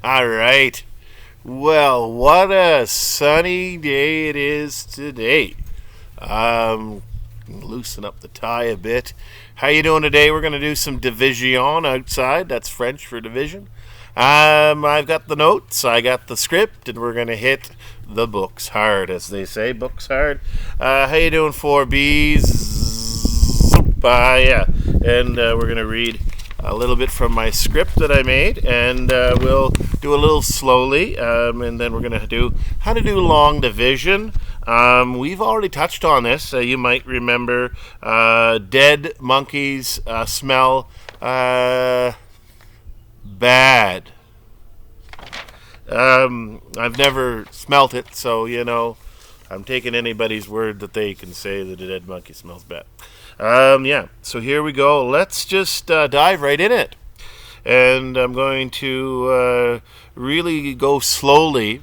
All right. Well, what a sunny day it is today. Loosen up the tie a bit. How you doing today? We're going to do some division outside. That's French for division. I've got the notes, I got the script, and we're going to hit the books hard, as they say. Books hard. How you doing, 4Bs? Yeah. And we're going to read a little bit from my script that I made, and we'll do a little slowly, and then we're going to do how to do long division. We've already touched on this. You might remember dead monkeys smell bad. I've never smelt it, so I'm taking anybody's word that they can say that a dead monkey smells bad. So here we go. Let's just dive right in it. And I'm going to really go slowly.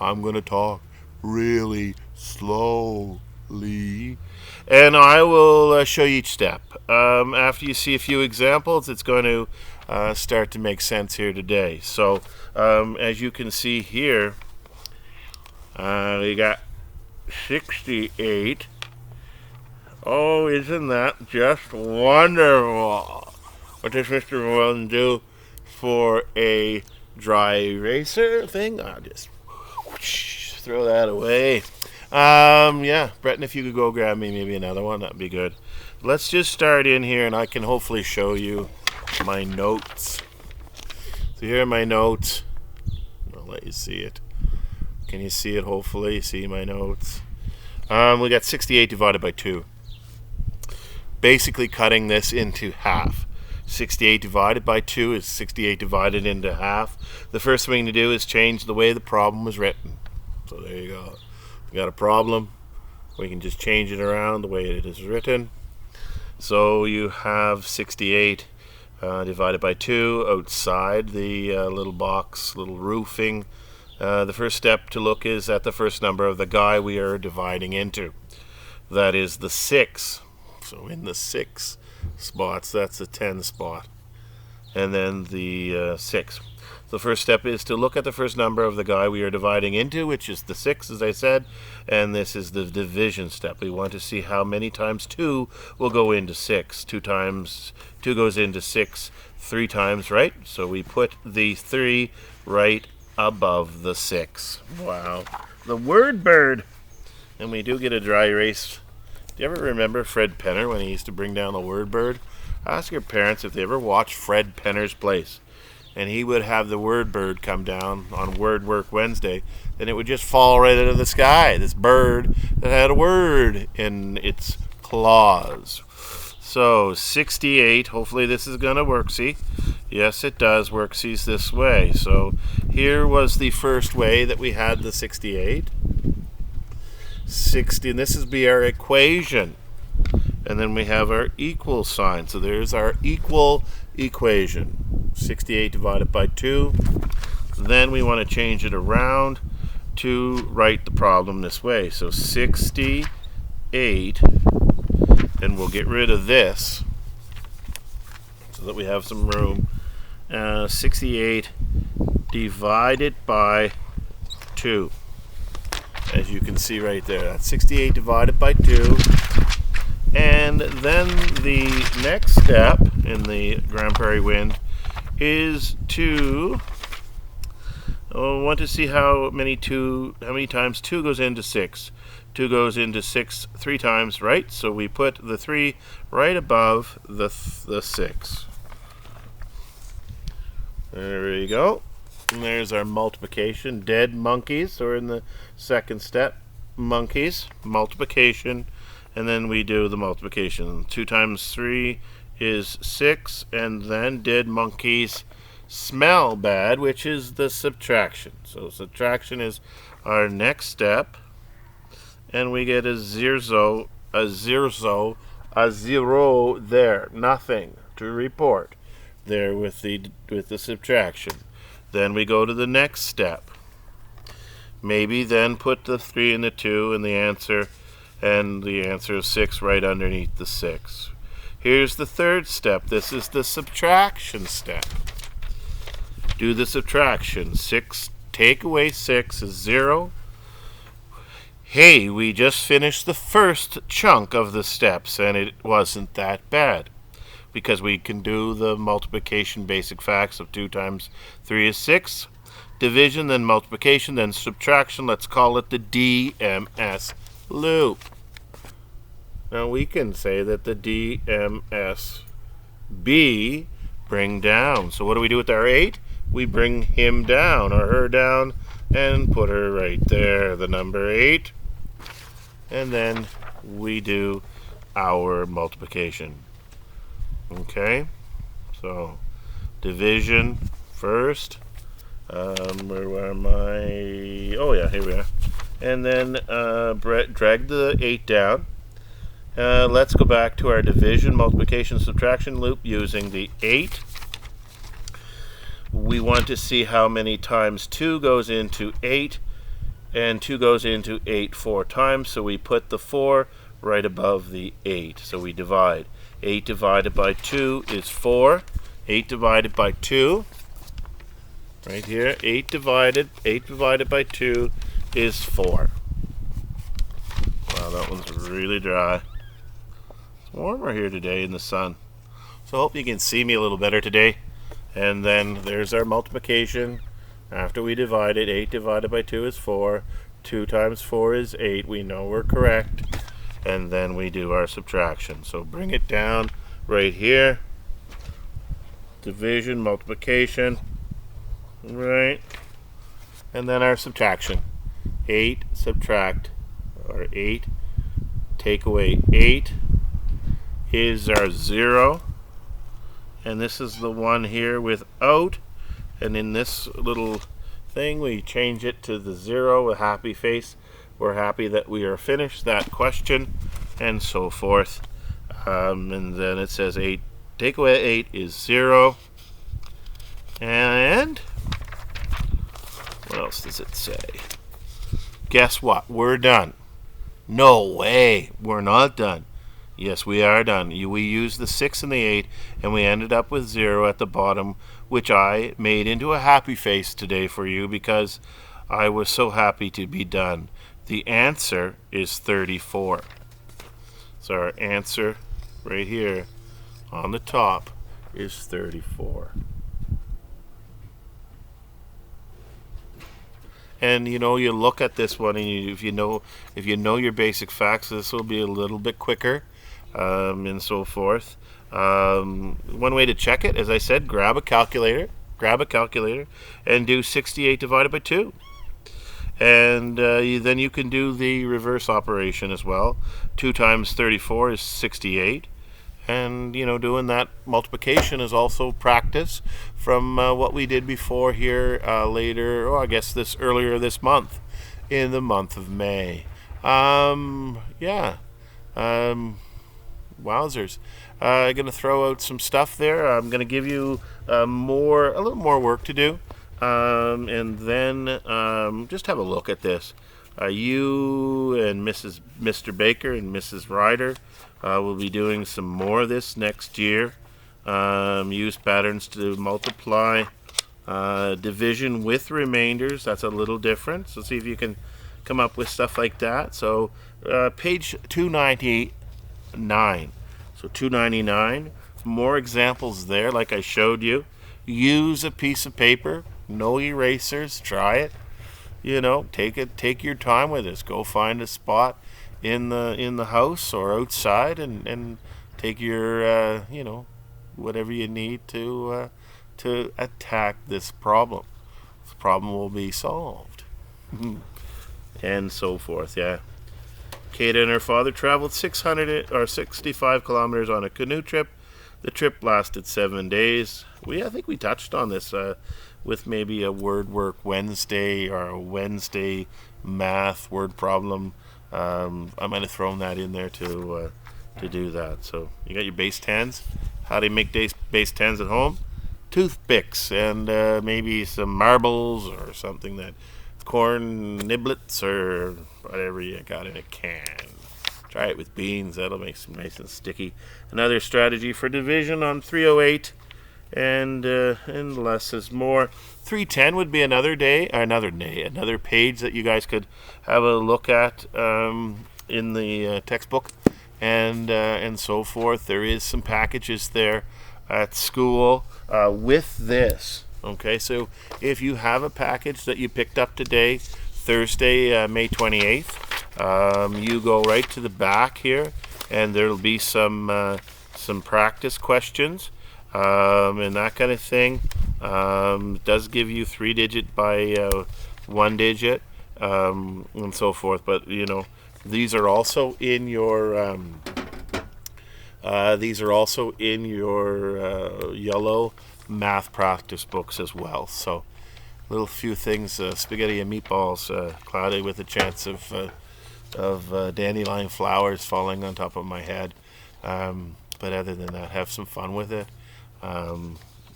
I'm going to talk really slowly. And I will show you each step. After you see a few examples, it's going to start to make sense here today. So, as you can see here, we got 68. Oh, isn't that just wonderful? What does Mr. Mullen do for a dry eraser thing? I'll just throw that away. Breton, if you could go grab me maybe another one, that'd be good. Let's just start in here, and I can hopefully show you my notes. So here are my notes. I'll let you see it. Can you see it, hopefully? See my notes? We got 68 divided by 2. Basically cutting this into half. 68 divided by 2 is 68 divided into half. The first thing to do is change the way the problem was written. So there you go. We got a problem. We can just change it around the way it is written. So you have 68 divided by 2 outside the little box, little roofing. The first step to look is at the first number of the guy we are dividing into. That is the 6. So in the 6 spots, that's the 10 spot. And then the 6. The first step is to look at the first number of the guy we are dividing into, which is the 6, as I said. And this is the division step. We want to see how many times 2 will go into 6. 2 times 2 goes into 6 3 times, right? So we put the 3 right above the 6. Wow. The word bird. And we do get a dry erase. Do you ever remember Fred Penner when he used to bring down the word bird? Ask your parents if they ever watched Fred Penner's Place. And he would have the word bird come down on Word Work Wednesday, and it would just fall right out of the sky. This bird that had a word in its claws. So 68, hopefully this is going to work, see? Yes, it does work, sees this way. So here was the first way that we had the 68. 60, and this is be our equation. And then we have our equal sign. So there's our equal equation. 68 divided by 2. Then we want to change it around to write the problem this way. So 68, and we'll get rid of this so that we have some room. 68 divided by 2. As you can see right there, that's 68 divided by 2. And then the next step in the Grand Prairie Wind is to want to see how many times 2 goes into 6. 2 goes into 6 3 times, right? So we put the 3 right above the 6. There you go. And there's our multiplication. Dead monkeys, or in the second step, monkeys, multiplication, and then we do the multiplication. 2 times 3 is 6, and then dead monkeys smell bad, which is the subtraction. So subtraction is our next step, and we get a zero there, nothing to report there with the subtraction. Then we go to the next step. Maybe then put the 3 and the 2 and the answer is 6 right underneath the 6. Here's the third step. This is the subtraction step. do the subtraction. 6 take away 6 is 0. Hey, we just finished the first chunk of the steps, and it wasn't that bad, because we can do the multiplication basic facts of 2 times 3 is 6, division, then multiplication, then subtraction. Let's call it the DMS loop. Now we can say that the DMSB bring down. So what do we do with our 8? We bring him down or her down and put her right there, the number 8. And then we do our multiplication. Okay, so division first. Where am I? Oh yeah, here we are. And then drag the 8 down. Let's go back to our division, multiplication, subtraction loop using the 8. We want to see how many times 2 goes into 8, and 2 goes into 8 4 times, so we put the 4 right above the 8. So we divide. 8 divided by 2 is 4. 8 divided by 2, right here, 8 divided by 2 is 4. Wow, that one's really dry. It's warmer here today in the sun. So I hope you can see me a little better today. And then there's our multiplication. After we divide it, 8 divided by 2 is 4. 2 times 4 is 8. We know we're correct. And then we do our subtraction. So bring it down right here. Division, multiplication. Right. And then our subtraction. 8 subtract, or 8 take away 8 is our 0. And this is the one here without. And in this little thing, we change it to the 0, a happy face. We're happy that we are finished that question, and so forth. And then it says 8 take away 8 is 0. And what else does it say? Guess what? We're done. No way. We're not done. Yes, we are done. We used the 6 and the 8, and we ended up with 0 at the bottom, which I made into a happy face today for you because I was so happy to be done. The answer is 34. So our answer right here on the top is 34. And you know, you look at this one, and if you know your basic facts, this will be a little bit quicker. And so forth. One way to check it, as I said, grab a calculator, and do 68 divided by 2. And then you can do the reverse operation as well. 2 times 34 is 68. And, you know, doing that multiplication is also practice from what we did before here later, or I guess earlier this month, in the month of May. Wowzers. I'm going to throw out some stuff there. I'm going to give you a little more work to do. And then just have a look at this. You and Mr. Baker and Mrs. Ryder will be doing some more of this next year. Use patterns to multiply. Division with remainders. That's a little different. So see if you can come up with stuff like that. So page 298. 9. So 299. More examples there, like I showed you. Use a piece of paper. No erasers. Try it. You know, take your time with this. Go find a spot in the house or outside, and take your whatever you need to attack this problem. This problem will be solved, and so forth. Yeah. Kate and her father traveled 65 kilometers on a canoe trip. The trip lasted 7 days. I think we touched on this with maybe a word work Wednesday or a Wednesday math word problem. I might have thrown that in there to do that. So you got your base 10s. How do you make base 10s at home? Toothpicks and maybe some marbles or something that corn niblets or whatever you got in a can. Try it with beans. That'll make some nice and sticky. Another strategy for division on 308 and less is more. 310 would be another page that you guys could have a look at in the textbook, and so forth. There is some packages there at school with this. Okay, so if you have a package that you picked up today, Thursday, May 28th, you go right to the back here, and there'll be some practice questions and that kind of thing. It does give you 3-digit by 1-digit and so forth. But these are also in your yellow math practice books as well. So little few things, spaghetti and meatballs, cloudy with a chance of dandelion flowers falling on top of my head. But other than that, have some fun with it.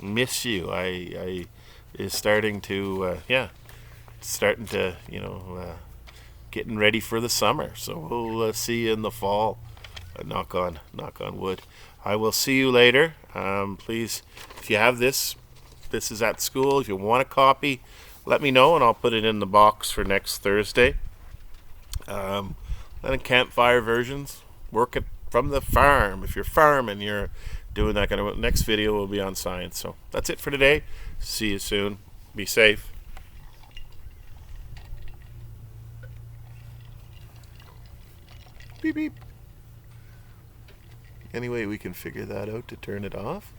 Miss you. I is starting to getting ready for the summer. So we'll see you in the fall. Knock on wood. I will see you later. Please, if you have this is at school. If you want a copy, let me know and I'll put it in the box for next Thursday. Then campfire versions, work it from the farm. If you're farming, you're doing that kind of. Next video will be on science. So that's it for today. See you soon. Be safe. Beep beep. Any way we can figure that out to turn it off?